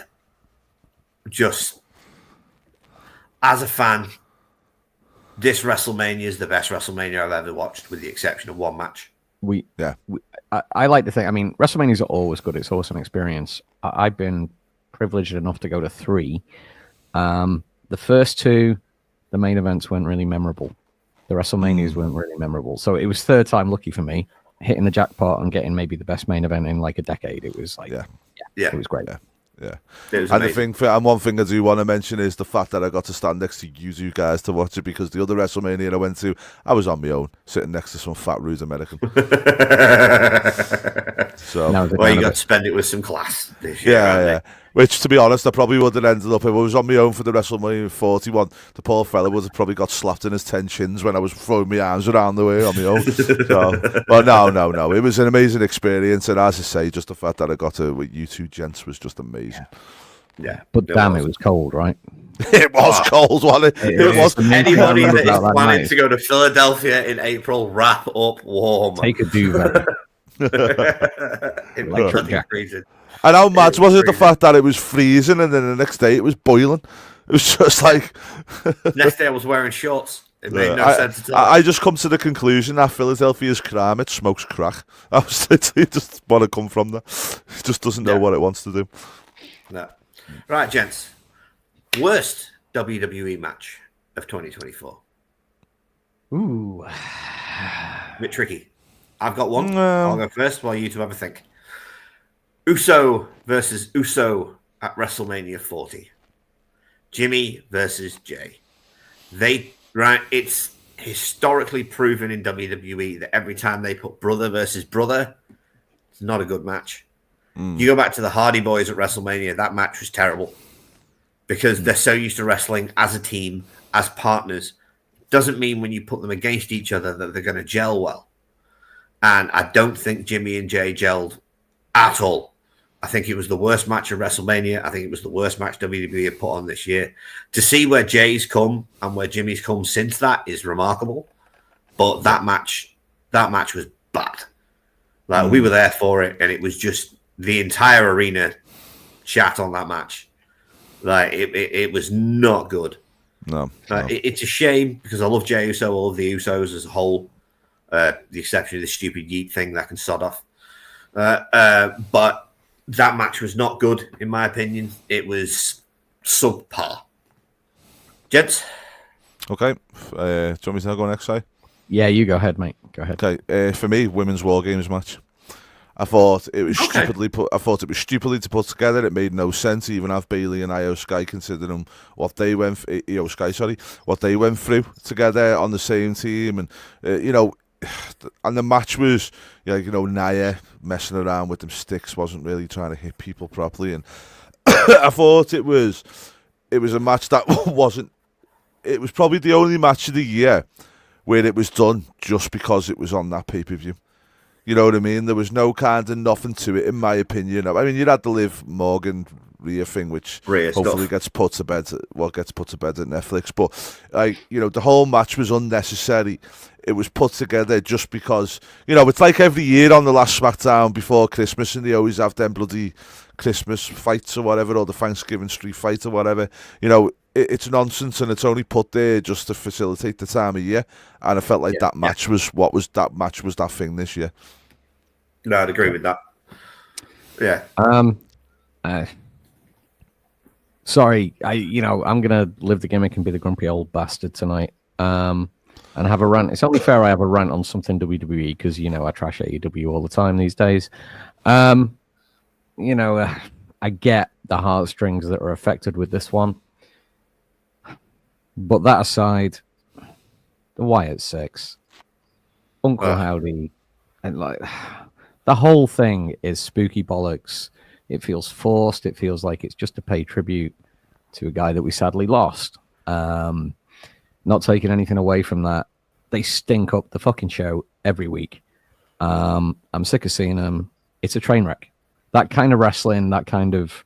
just as a fan, this WrestleMania is the best WrestleMania I've ever watched, with the exception of one match. I like to think, I mean, WrestleManias are always good. It's always an experience. I've been privileged enough to go to 3. The first 2, the main events weren't really memorable. The WrestleManias weren't really memorable. So it was third time lucky for me, hitting the jackpot and getting maybe the best main event in like a decade. It was like, it was great. Yeah. And the thing, and one thing I do want to mention is the fact that I got to stand next to you two guys to watch it, because the other WrestleMania I went to, I was on my own, sitting next to some fat rude American. So, well, you got to spend it with some class this year. Yeah. Which, to be honest, I probably would have ended up, if I was on my own for the WrestleMania 41, the poor fella would have probably got slapped in his 10 chins when I was throwing my arms around the way on my own. So, but no. It was an amazing experience. And as I say, just the fact that I got to with you two gents was just amazing. Yeah. But damn, it was cold, right? It was cold, wasn't it? It was. Anybody that is planning to go to Philadelphia in April, wrap up warm. Take a duvet. It was freezing. And how mad was it, the fact that it was freezing and then the next day it was boiling? It was just like... Next day I was wearing shorts. It made no sense at all. I just come to the conclusion that Philadelphia's crime, it smokes crack. I was just want to come from there. It just doesn't know what it wants to do. No. Right, gents. Worst WWE match of 2024. Ooh. Bit tricky. I've got one. I'll go first while you two have a think. Uso versus Uso at WrestleMania 40. Jimmy versus Jay. It's historically proven in WWE that every time they put brother versus brother, it's not a good match. You go back to the Hardy Boys at WrestleMania, that match was terrible because they're so used to wrestling as a team, as partners. Doesn't mean when you put them against each other that they're going to gel well. And I don't think Jimmy and Jay gelled at all. I think it was the worst match of WrestleMania. I think it was the worst match WWE have put on this year. To see where Jay's come and where Jimmy's come since that is remarkable. But that match was bad. Like we were there for it, and it was just the entire arena chat on that match. Like it was not good. No. It's a shame because I love Jey Uso, I love the Usos as a whole. The exception of the stupid Yeet thing that can sod off. But that match was not good, in my opinion. It was subpar. Gents? Okay. Do you want me to go next, Si? Yeah, you go ahead, mate. Go ahead. Okay. For me, women's War Games match. I thought it was Okay. stupidly put. I thought it was stupidly to put together. It made no sense to even have Bailey and Io Sky considering what they went. Io Sky, sorry, what they went through together on the same team, and and the match was Nia messing around with them sticks, wasn't really trying to hit people properly, and I thought it was a match that wasn't. It was probably the only match of the year where it was done just because it was on that pay-per-view. You know what I mean? There was no kind of nothing to it, in my opinion. I mean, you had the Liv Morgan Rhea thing, which Rhea hopefully stuff. gets put to bed. Gets put to bed at Netflix. But the whole match was unnecessary. It was put together just because it's like every year on the last SmackDown before Christmas, and they always have them bloody Christmas fights or whatever, or the Thanksgiving street fight or whatever. It's nonsense, and it's only put there just to facilitate the time of year. And I felt like that match was that thing this year. No, I'd agree with that. Yeah. Sorry, I'm gonna live the gimmick and be the grumpy old bastard tonight. And have a rant. It's only fair I have a rant on something WWE because I trash AEW all the time these days. I get the heartstrings that are affected with this one. But that aside, the Wyatt Six, Uncle Howdy, and the whole thing is spooky bollocks. It feels forced. It feels like it's just to pay tribute to a guy that we sadly lost. Not taking anything away from that. They stink up the fucking show every week. I'm sick of seeing them. It's a train wreck. That kind of wrestling, that kind of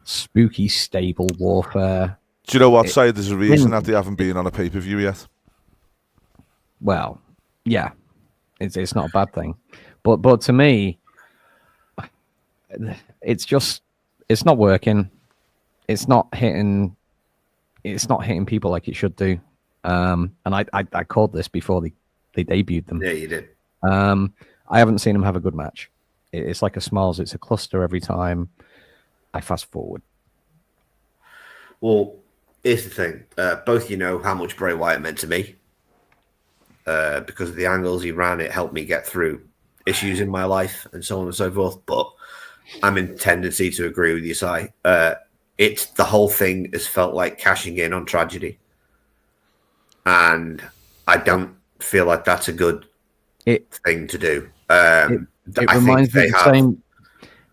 spooky stable warfare. Do you know what, Si? There's a reason that they haven't been on a pay-per-view yet. Well, yeah. It's not a bad thing. But to me, it's not working. It's not hitting people like it should do. And I called this before they debuted them. Yeah, you did. I haven't seen them have a good match. It's like a Smalls. It's a cluster every time. I fast forward. Well, here's the thing. Both how how much Bray Wyatt meant to me. Because of the angles he ran, it helped me get through issues in my life and so on and so forth. But I'm in tendency to agree with you, Si. It's the whole thing has felt like cashing in on tragedy. And I don't feel like that's a good thing to do. It reminds me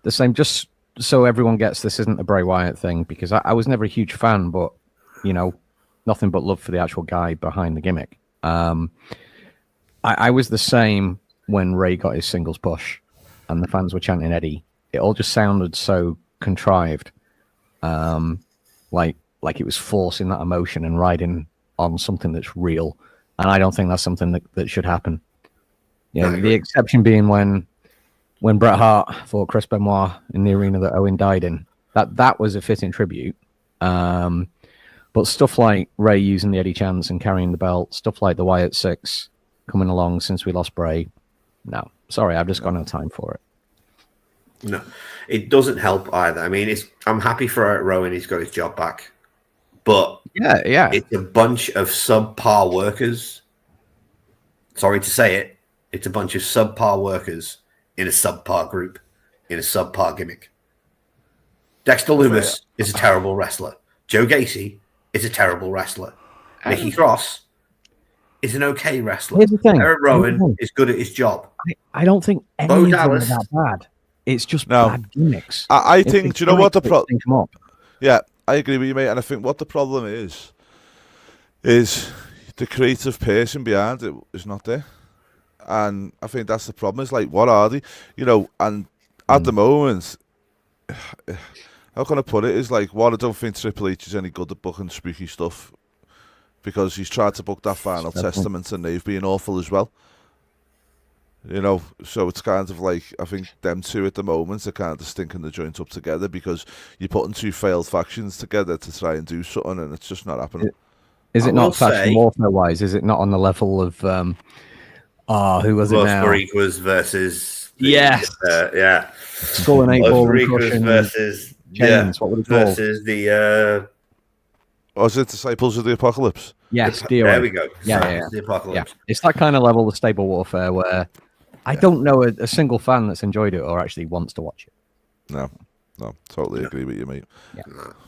the same. Just so everyone gets, this isn't a Bray Wyatt thing because I was never a huge fan, but nothing but love for the actual guy behind the gimmick. I was the same when Ray got his singles push, and the fans were chanting Eddie. It all just sounded so contrived, like it was forcing that emotion and riding on something that's real. And I don't think that's something that should happen. The exception being when Bret Hart fought Chris Benoit in the arena that Owen died in. That was a fitting tribute. But stuff like Ray using the Eddie chants and carrying the belt, stuff like the Wyatt Six coming along since we lost Bray. No, sorry, I've just got no time for it. No, it doesn't help either. I mean, I'm happy for Eric Rowan. He's got his job back. But yeah, it's a bunch of subpar workers. Sorry to say it. It's a bunch of subpar workers in a subpar group, in a subpar gimmick. Dexter Lumis is a terrible wrestler. Joe Gacy is a terrible wrestler. Nikki Cross is an okay wrestler. Here's the thing. Eric Rowan is good at his job. I don't think any of them are that bad. It's just bad gimmicks. I think, do you know what the problem... up. Yeah, I agree with you, mate. And I think what the problem is the creative person behind it is not there. And I think that's the problem. It's like, what are they? And at the moment, how can I put it? It's like, I don't think Triple H is any good at booking spooky stuff. because he's tried to book that Final Testament and they've been awful as well. You know, so it's kind of like, I think them two at the moment are kind of stinking the joint up together because you're putting two failed factions together to try and do something, and it's just not happening. Is I it will not faction say- warfare wise? Is it not on the level of who was it Los now? Boricuas versus Yes. yeah. Skull and eight Los ball Boricuas concussion versus chains. What would it call? versus the Or is it Disciples of the Apocalypse? Yes, the- DOA. there we go. Yeah, Sorry, yeah, yeah. The Apocalypse. Yeah, it's that kind of level of stable warfare where I don't know a single fan that's enjoyed it or actually wants to watch it. No, totally agree with you, mate.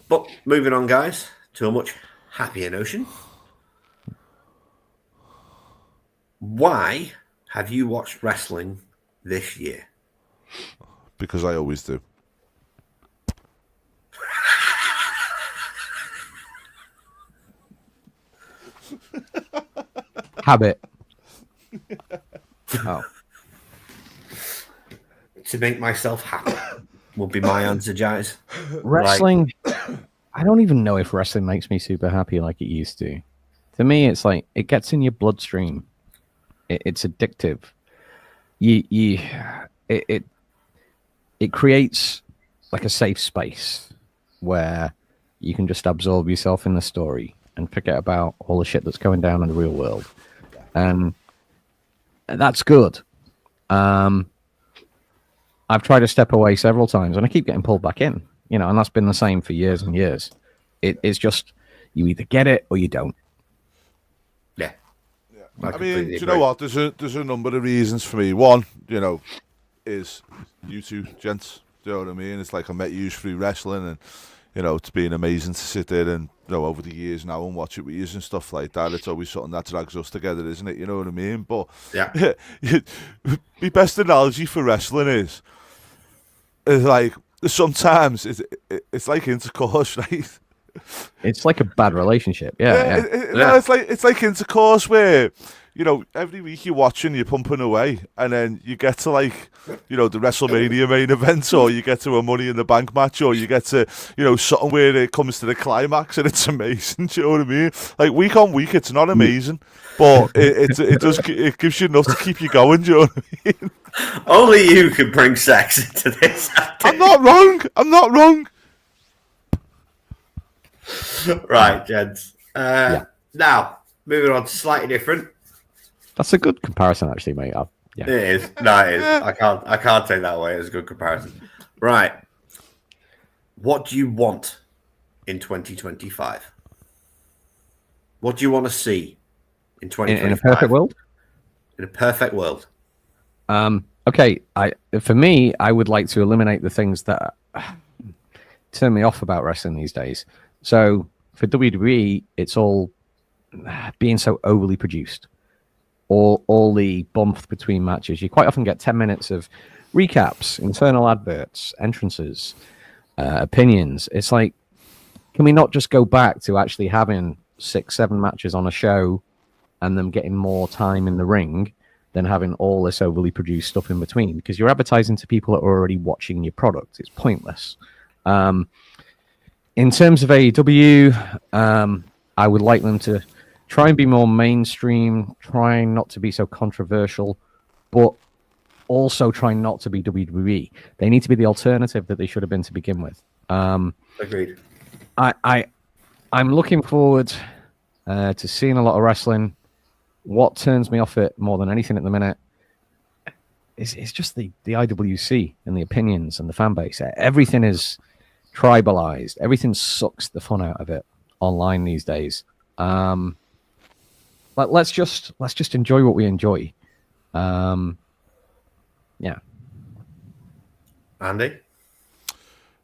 But moving on, guys, to a much happier notion. Why have you watched wrestling this year? Because I always do. Habit. Oh, To make myself happy would be my answer, guys. wrestling. I don't even know if wrestling makes me super happy like it used to. To me, it's like it gets in your bloodstream. It's addictive. It creates like a safe space where you can just absorb yourself in the story and forget about all the shit that's going down in the real world, and that's good. I've tried to step away several times, and I keep getting pulled back in. You know, and that's been the same for years and years. It's just you either get it or you don't. Yeah. I mean, do you know what? There's a number of reasons for me. One, you know, is you two gents. Do you know what I mean? It's like I met you through wrestling, and you know, it's been amazing to sit there and over the years now and watch it with you and stuff like that. It's always something that drags us together, isn't it? You know what I mean? But Yeah. the best analogy for wrestling is like sometimes it's like intercourse, right? It's like a bad relationship. Yeah. No, it's like intercourse where, you know, every week you're watching, you're pumping away, and then you get to like, you know, the WrestleMania main event, or you get to a Money in the Bank match, or you get to, you know, something where it comes to the climax and it's amazing. Do you know what I mean? Like week on week, it's not amazing, but it gives you enough to keep you going. Do you know what I mean? Only you can bring sex into this. I'm not wrong. Right, gents. Now, moving on to slightly different. That's a good comparison, actually, mate. It is. No, it is. I can't take that away as a good comparison. Right. What do you want in 2025? What do you want to see in 2025? In a perfect world? In a perfect world. Okay, for me, I would like to eliminate the things that turn me off about wrestling these days. So for WWE, it's all being so overly produced. All the bump between matches. You quite often get 10 minutes of recaps, internal adverts, entrances, opinions. It's like, can we not just go back to actually having 6-7 matches on a show and them getting more time in the ring than having all this overly produced stuff in between? Because you're advertising to people that are already watching your product. It's pointless. In terms of AEW, I would like them to try and be more mainstream, trying not to be so controversial, but also trying not to be WWE. They need to be the alternative that they should have been to begin with. Agreed. I'm looking forward to seeing a lot of wrestling. What turns me off it more than anything at the minute is just the IWC and the opinions and the fan base. Everything is tribalized. Everything sucks the fun out of it online these days. But let's just enjoy what we enjoy. Yeah. Andy?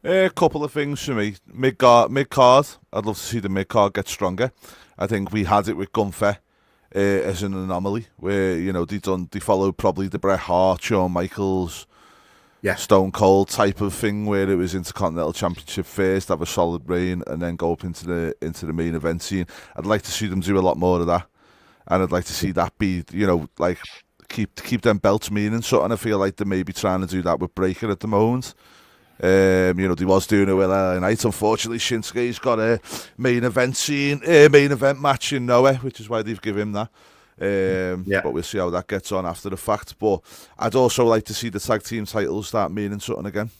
A couple of things for me. Mid-card. I'd love to see the mid-card get stronger. I think we had it with Gunther as an anomaly where, you know, they followed probably the Bret Hart, Shawn Michaels, Stone Cold type of thing where it was Intercontinental Championship first, have a solid reign, and then go up into the main event scene. I'd like to see them do a lot more of that, and I'd like to see that be, you know, like keep them belts meaning something. I feel like they may be trying to do that with Breaker at the moment. You know, they was doing it with LA Knight. Unfortunately, Shinsuke's got a main event match in Noah, which is why they've given him that. But we'll see how that gets on after the fact. But I'd also like to see the tag team titles start meaning something again.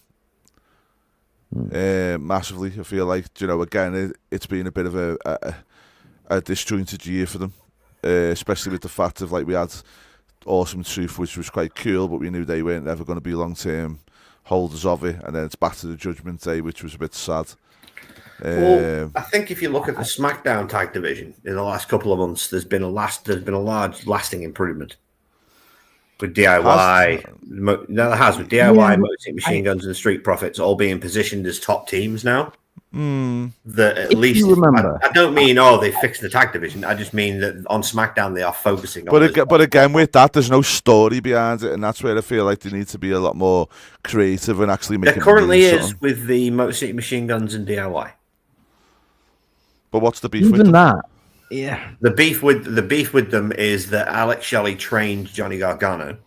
Massively, I feel like, you know, again, it's been a bit of a disjointed year for them, especially with the fact of, like, we had Awesome Truth, which was quite cool, but we knew they weren't ever going to be long-term holders of it, and then it's back to the Judgment Day, which was a bit sad. Well, I think if you look at the SmackDown tag division in the last couple of months, there's been a large lasting improvement with DIY. There has with DIY, Motor City Machine Guns, and Street Profits all being positioned as top teams now. That at least remember, I don't mean they fixed the tag division. I just mean that on SmackDown they are focusing on. But again, with that, there's no story behind it, and that's where I feel like they need to be a lot more creative and actually make. There currently is with the Motor City Machine Guns and DIY. But what's the beef Even with them? that, yeah. The beef with them is that Alex Shelley trained Johnny Gargano.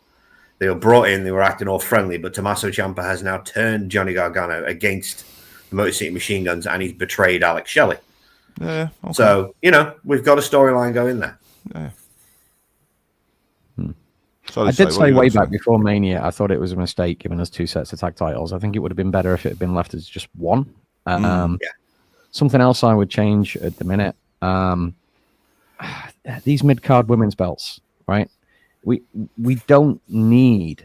They were brought in, they were acting all friendly, but Tommaso Ciampa has now turned Johnny Gargano against the Motor City Machine Guns, and he's betrayed Alex Shelley. Yeah. Okay. So, you know, we've got a storyline going there. Yeah. I did say way back before Mania, I thought it was a mistake giving us 2 sets of tag titles. I think it would have been better if it had been left as just one. Something else I would change at the minute. These mid-card women's belts, right? We don't need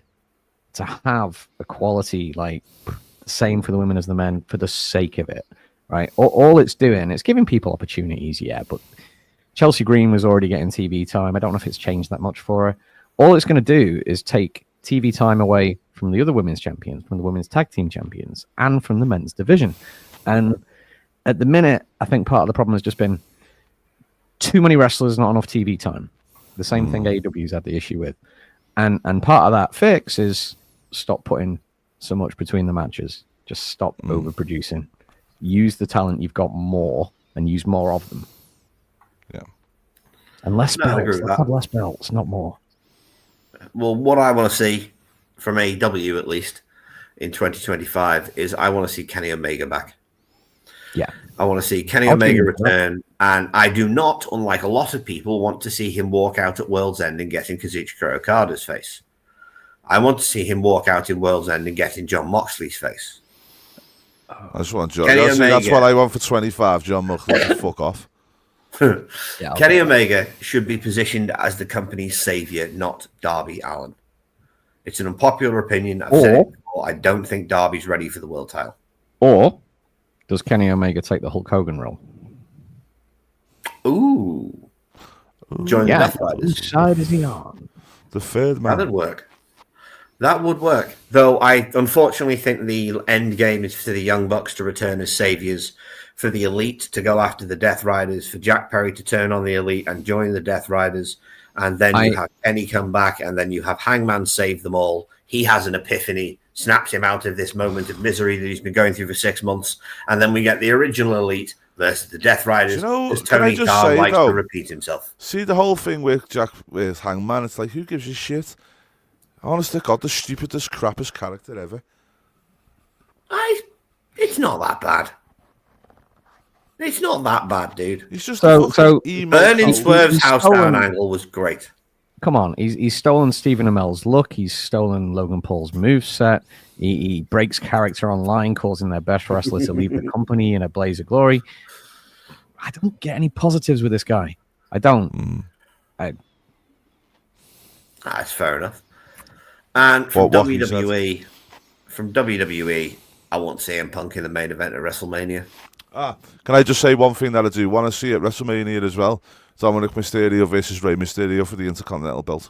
to have equality like the same for the women as the men for the sake of it, right? All it's doing, it's giving people opportunities, yeah, but Chelsea Green was already getting TV time. I don't know if it's changed that much for her. All it's going to do is take TV time away from the other women's champions, from the women's tag team champions, and from the men's division. And at the minute, I think part of the problem has just been too many wrestlers, not enough TV time. The same thing AEW's had the issue with. And part of that fix is stop putting so much between the matches. Just stop overproducing. Use the talent you've got more and use more of them. Yeah. And less belts. Let's have less belts, not more. Well, what I want to see from AEW, at least in 2025, is I want to see Kenny Omega back. Yeah. I want to see Kenny Omega return, and I do not, unlike a lot of people, want to see him walk out at World's End and get in Kazuchika Okada's face. I want to see him walk out in World's End and get in John Moxley's face. I just want John. That's what I want for 25. John Moxley to fuck off. Kenny Omega should be positioned as the company's savior, not Darby Allin. It's an unpopular opinion. I've said it before. I don't think Darby's ready for the world title. Or does Kenny Omega take the Hulk Hogan role? Ooh. Join the Death Riders. Whose side is he on? The third man. That'd work. That would work. Though I unfortunately think the end game is for the Young Bucks to return as saviors, for the Elite to go after the Death Riders, for Jack Perry to turn on the Elite and join the Death Riders, and then you have Kenny come back, and then you have Hangman save them all. He has an epiphany, snaps him out of this moment of misery that he's been going through for 6 months, and then we get the original Elite versus the Death Riders. As Tony Khan likes to repeat himself. See the whole thing with Hangman. It's like, who gives a shit? Honest to God, the stupidest, crappiest character ever. It's not that bad. It's not that bad, dude. He's just burning Swerve's house down angle was great. Come on, he's stolen Stephen Amell's look. He's stolen Logan Paul's moveset. He breaks character online, causing their best wrestler to leave the company in a blaze of glory. I don't get any positives with this guy. I don't. That's fair enough. And from WWE, I want CM Punk in the main event at WrestleMania. Can I just say one thing that I do want to see at WrestleMania as well? Dominic Mysterio versus Rey Mysterio for the Intercontinental belt.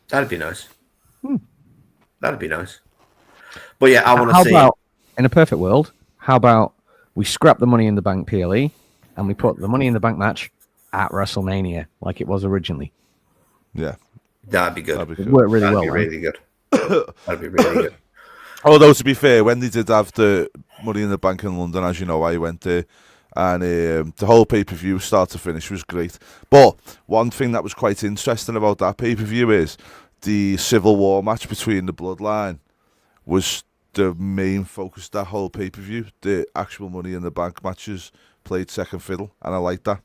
That'd be nice. That'd be nice. But yeah, I want to see. How about, in a perfect world, how about we scrap the Money in the Bank PLE and we put the Money in the Bank match at WrestleMania like it was originally? Yeah. That'd be good. It worked really well. That'd be really good. That'd be really good. Although, to be fair, when they did have the Money in the Bank in London, as you know, I went there, and the whole pay-per-view start to finish was great. But one thing that was quite interesting about that pay-per-view is the Civil War match between the Bloodline was the main focus of that whole pay-per-view. The actual Money in the Bank matches played second fiddle, and I like that.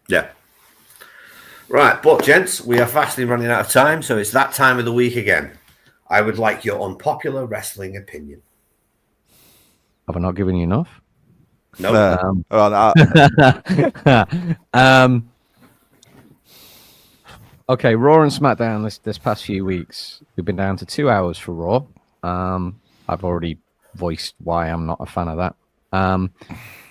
Yeah. Right, but gents, we are fastly running out of time, so it's that time of the week again. I would like your unpopular wrestling opinion. Have I not given you enough? No. Okay, Raw and SmackDown this past few weeks, we've been down to 2 hours for Raw. I've already voiced why I'm not a fan of that.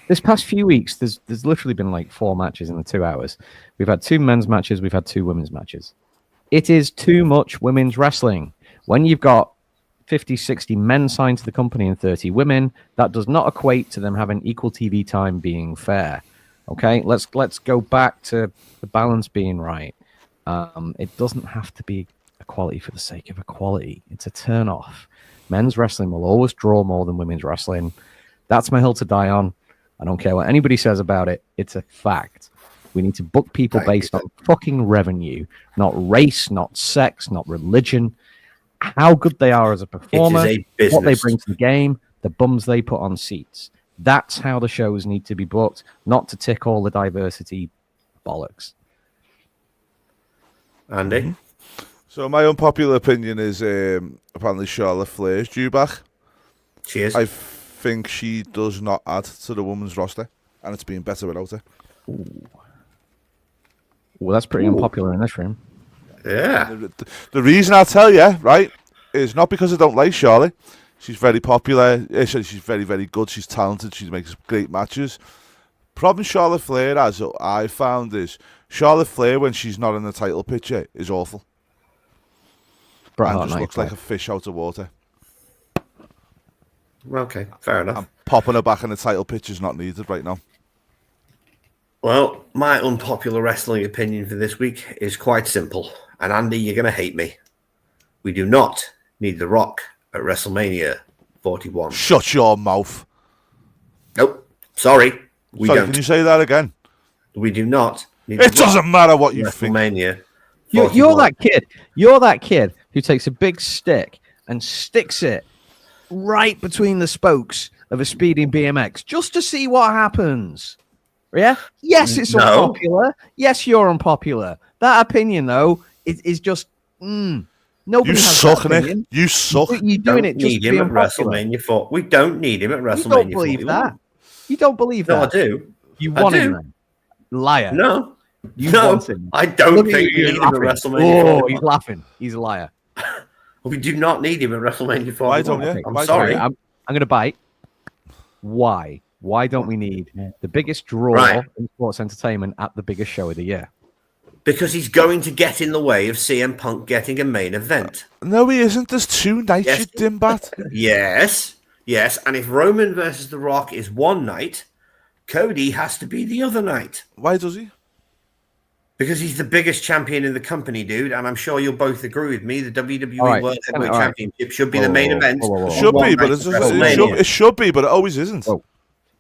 This past few weeks, there's literally been like 4 matches in the 2 hours. We've had 2 men's matches, we've had 2 women's matches. It is too much women's wrestling. When you've got 50, 60 men signed to the company and 30 women, that does not equate to them having equal TV time being fair. Okay, let's go back to the balance being right. It doesn't have to be equality for the sake of equality. It's a turn off. Men's wrestling will always draw more than women's wrestling. That's my hill to die on. I don't care what anybody says about it. It's a fact. We need to book people based on fucking revenue, not race, not sex, not religion. How good they are as a performer, what they bring to the game, the bums they put on seats. That's how the shows need to be booked, not to tick all the diversity bollocks. Andy? So my unpopular opinion is apparently Charlotte Flair's due back. She is. I think she does not add to the women's roster, and it's been better without her. Well, that's pretty unpopular in this room. Yeah. The reason I'll tell you, right, is not because I don't like Charlotte. She's very popular. She's very, very good. She's talented. She makes great matches. Problem Charlotte Flair has, I found, is Charlotte Flair, when she's not in the title picture, is awful. And just looks like a fish out of water. Okay, fair enough. And popping her back in the title picture is not needed right now. Well, my unpopular wrestling opinion for this week is quite simple. And Andy, you're going to hate me. We do not need The Rock at WrestleMania 41. Shut your mouth. Nope. Sorry. We don't. Can you say that again? We do not need It doesn't matter what you think. WrestleMania. You're that kid. You're that kid who takes a big stick and sticks it right between the spokes of a speeding BMX just to see what happens. Yeah? Yes, it's unpopular. Yes, you're unpopular. That opinion, though, is just... Nobody you has suck, that Nick. opinion. You suck. You're doing it just to be unpopular. WrestleMania 4. We don't need him at WrestleMania 41. You don't believe that. You don't believe that. No, I do. You want him, then. Liar. No. You want him. I don't think we need him at WrestleMania 41. He's laughing. He's a liar. We do not need him at WrestleMania 41. Why don't you? I'm sorry. I'm going to bite. Why? Why don't we need the biggest draw in sports entertainment at the biggest show of the year? Because he's going to get in the way of CM Punk getting a main event. No, he isn't. There's 2 nights, you dimbat. Yes. And if Roman versus The Rock is one night, Cody has to be the other night. Why does he? Because he's the biggest champion in the company, dude. And I'm sure you'll both agree with me. The WWE World Heavyweight Championship should be the main event. Should be, but it should be, but it always isn't.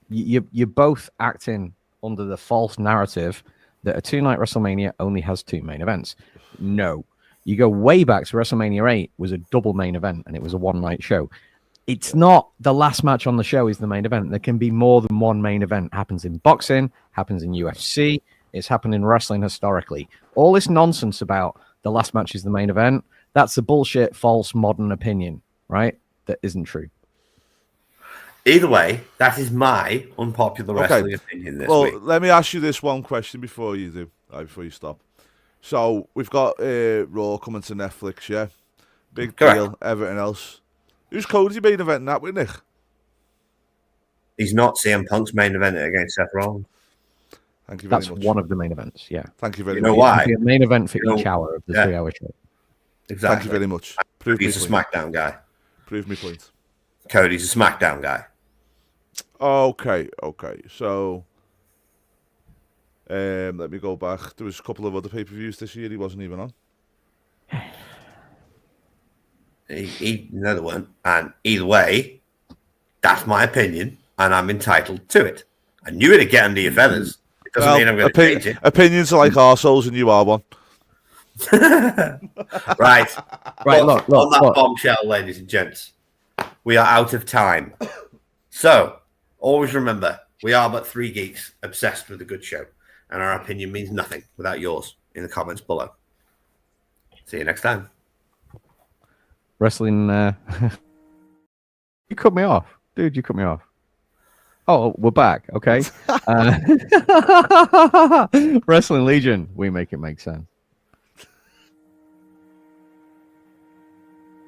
You're both acting under the false narrative that a 2-night WrestleMania only has 2 main events. No. You go way back to WrestleMania 8 was a double main event, and it was a 1-night show. It's not the last match on the show is the main event. There can be more than one main event. It happens in boxing, happens in UFC, it's happened in wrestling historically. All this nonsense about the last match is the main event, that's a bullshit, false, modern opinion, right? That isn't true. Either way, that is my unpopular wrestling opinion this week. Well, let me ask you this one question before you stop. So, we've got Raw coming to Netflix, yeah? Big deal, everything else. Who's Cody's main event in that with, Nick? He's not CM Punk's main event against Seth Rollins. Thank you very much. That's one of the main events, yeah. Thank you very much. much. You know why? The main event for each hour of the 3-hour show. Exactly. Thank you very much. He's a SmackDown guy. Prove me point. Cody's a SmackDown guy. Okay. So, let me go back. There was a couple of other pay-per-views this year he wasn't even on. No, there weren't. And either way, that's my opinion, and I'm entitled to it. I knew it'd get under your feathers. It doesn't mean I'm going to change it. Opinions are like arseholes, and you are one. Right. Look, on that bombshell, ladies and gents, we are out of time. So, always remember, we are but three geeks obsessed with a good show, and our opinion means nothing without yours in the comments below. See you next time. Wrestling. You cut me off, dude. You cut me off. Oh, we're back. Okay. Wrestling Legion. We make it make sense.